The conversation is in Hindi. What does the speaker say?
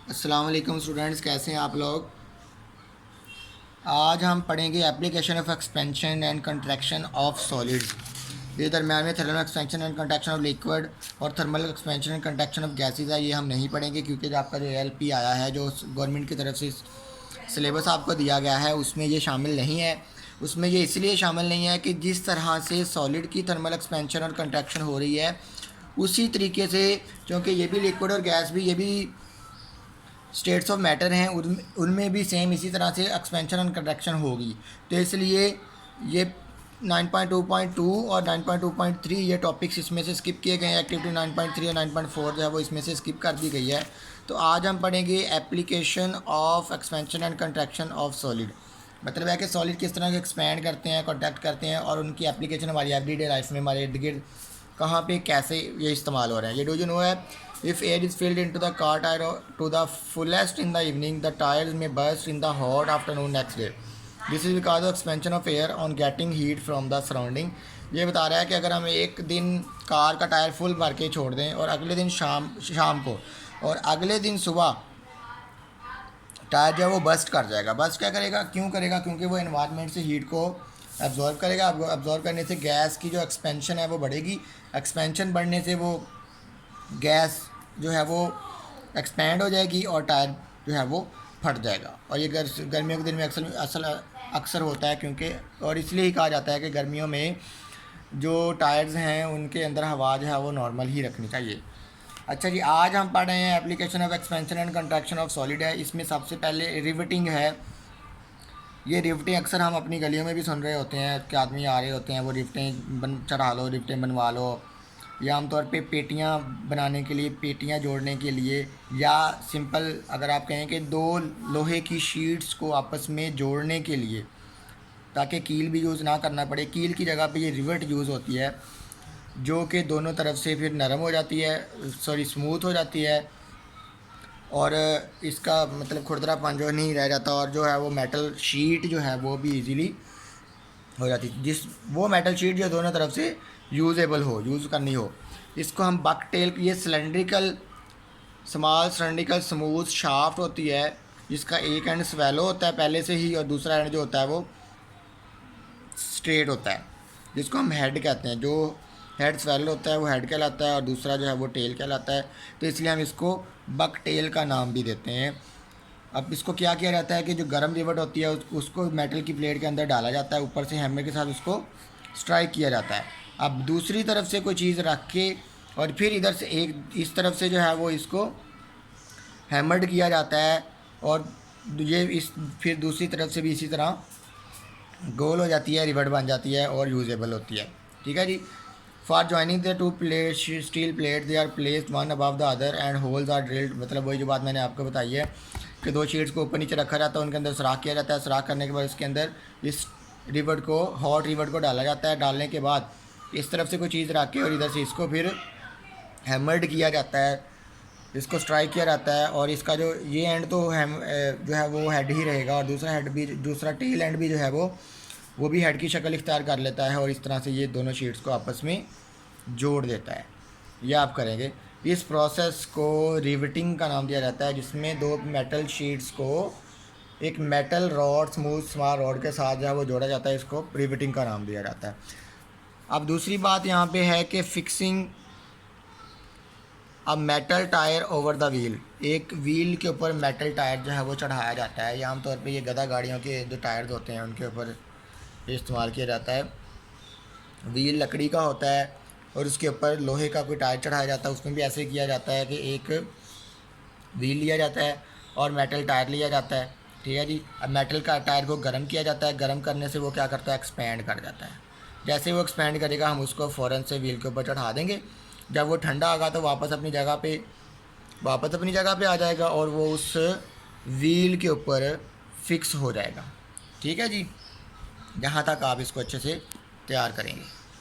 अस्सलाम वालेकुम स्टूडेंट्स, कैसे हैं आप लोग। आज हम पढ़ेंगे application of expansion and contraction of solids. ये दरम्यान में thermal expansion and contraction of liquid और thermal expansion and contraction of gases है, ये हम नहीं पढ़ेंगे क्योंकि जो आपका जो एलपी आया है, जो गवर्नमेंट की तरफ से सिलेबस आपको दिया गया है, उसमें ये शामिल नहीं है। उसमें ये इसलिए शामिल नहीं है कि जिस तरह से सॉलिड की थर्मल एक्सपेंशन और कंट्रैक्शन हो रही है उसी तरीके से, क्योंकि ये भी लिक्विड और गैस भी, ये भी स्टेट्स ऑफ मैटर हैं, उनमें भी सेम इसी तरह से एक्सपेंशन एंड कंट्रैक्शन होगी। तो इसलिए ये 9.2.2 और 9.2.3 ये टॉपिक्स इसमें से स्किप किए गए हैं। एक्टिविटी 9.3 और 9.4 जो है वो इसमें से स्किप कर दी गई है। तो आज हम पढ़ेंगे application of expansion and contraction of solid. मतलब है कि सॉलिड किस तरह के एक्सपेंड करते हैं, कॉन्ट्रैक्ट करते हैं, और उनकी एप्लीकेशन हमारी एवरीडे लाइफ में, हमारे इर्द गिर्द कहाँ पे कैसे ये इस्तेमाल हो रहे हैं। ये डू यू नो है, if air is filled into the car tyre to the fullest in the evening, the tyres may burst in the hot afternoon next day. This is because of expansion of air on getting heat from the surrounding. ये बता रहा है कि अगर हम एक दिन कार का टायर फुल भर के छोड़ दें और अगले दिन शाम को और अगले दिन सुबह टायर जो है वो बस्ट कर जाएगा। बस्ट क्या करेगा, क्यों करेगा? क्योंकि वो एनवायरनमेंट से हीट को एब्जॉर्ब करेगा। एब्जॉर्ब करने से गैस की जो एक्सपेंशन है वो बढ़ेगी। एक्सपेंशन बढ़ने से वो गैस जो है वो एक्सपेंड हो जाएगी और टायर जो है वो फट जाएगा। और ये गर्मियों के दिन में अक्सर होता है, क्योंकि और इसलिए ही कहा जाता है कि गर्मियों में जो टायर्स हैं उनके अंदर हवा जो है वो नॉर्मल ही रखनी चाहिए। अच्छा जी, आज हम पढ़ रहे हैं application of expansion and contraction of solid है। इसमें सबसे पहले रिवेटिंग है। ये रिवेटिंग अक्सर हम अपनी गलियों में भी सुन रहे होते हैं कि आदमी आ रहे होते हैं, वो रिवेटें चढ़ा लो, रिवेटें बनवा लो, या आमतौर पे पेटियाँ बनाने के लिए, पेटियाँ जोड़ने के लिए, या सिंपल अगर आप कहें कि दो लोहे की शीट्स को आपस में जोड़ने के लिए, ताकि कील भी यूज़ ना करना पड़े। कील की जगह पे ये रिवेट यूज़ होती है, जो कि दोनों तरफ से फिर नरम हो जाती है, स्मूथ हो जाती है, और इसका मतलब खुरदरापन जो नहीं रह जाता, और जो है वो मेटल शीट जो है वो भी इजीली हो जाती है। वो मेटल शीट जो दोनों तरफ से यूज़ेबल हो, यूज़ करनी हो। इसको हम बकटेल, ये स्मॉल सिलेंड्रिकल स्मूथ शाफ्ट होती है, जिसका एक एंड स्वेलो होता है पहले से ही, और दूसरा एंड जो होता है वो स्ट्रेट होता है, जिसको हम हेड कहते हैं। जो हेड स्वेलो होता है वो हेड कहलाता है, और दूसरा जो है वो टेल कहलाता है। तो इसलिए हम इसको बक टेल का नाम भी देते हैं। अब इसको क्या किया जाता है कि जो गर्म रिवेट होती है उसको मेटल की प्लेट के अंदर डाला जाता है, ऊपर से हैमर के साथ उसको स्ट्राइक किया जाता है। अब दूसरी तरफ से कोई चीज़ रख के और फिर इधर से एक इस तरफ से जो है वो इसको हैमर्ड किया जाता है, और ये इस फिर दूसरी तरफ से भी इसी तरह गोल हो जाती है, रिवेट बन जाती है और यूजेबल होती है। ठीक है जी। For joining the two plate steel plate they are placed one above the other and holes are drilled. मतलब वही जो बात मैंने आपको बताई है कि दो शीट्स को ऊपर नीचे रखा जाता है, उनके अंदर सुराख किया जाता है। सुराख करने के बाद इसके अंदर इस रिवेट को, हॉट रिवेट को डाला जाता है। डालने के बाद इस तरफ से कोई चीज़ रख के और इधर से इसको फिर हैमर्ड किया जाता है, इसको स्ट्राइक किया जाता है। और इसका जो ये एंड तो जो है वो हेड ही रहेगा, और दूसरा हेड भी, दूसरा टेल एंड भी जो है वो भी हेड की शक्ल इख्तियार कर लेता है, और इस तरह से ये दोनों शीट्स को आपस में जोड़ देता है। ये आप करेंगे। इस प्रोसेस को रिवेटिंग का नाम दिया जाता है, जिसमें दो मेटल शीट्स को एक metal rod, smooth small rod के साथ जो है वो जोड़ा जाता है। इसको रिवेटिंग का नाम दिया जाता है। अब दूसरी बात यहाँ पे है कि फिक्सिंग अब metal tyre over the wheel. एक व्हील के ऊपर मेटल टायर जो है वो चढ़ाया जाता है। या आमतौर पे ये गधा गाड़ियों के जो टायर्स होते हैं उनके ऊपर इस्तेमाल किया जाता है। व्हील लकड़ी का होता है और उसके ऊपर लोहे का कोई टायर चढ़ाया जाता है। उसमें भी ऐसे किया जाता है कि एक व्हील लिया जाता है और मेटल टायर लिया जाता है। ठीक है जी। अब मेटल का टायर को गर्म किया जाता है। गर्म करने से वो क्या करता है, एक्सपेंड कर जाता है। जैसे वो एक्सपेंड करेगा हम उसको फ़ौरन से व्हील के ऊपर चढ़ा देंगे। जब वो ठंडा होगा तो वापस अपनी जगह पे आ जाएगा और वो उस व्हील के ऊपर फिक्स हो जाएगा। ठीक है जी। जहाँ तक आप इसको अच्छे से तैयार करेंगे।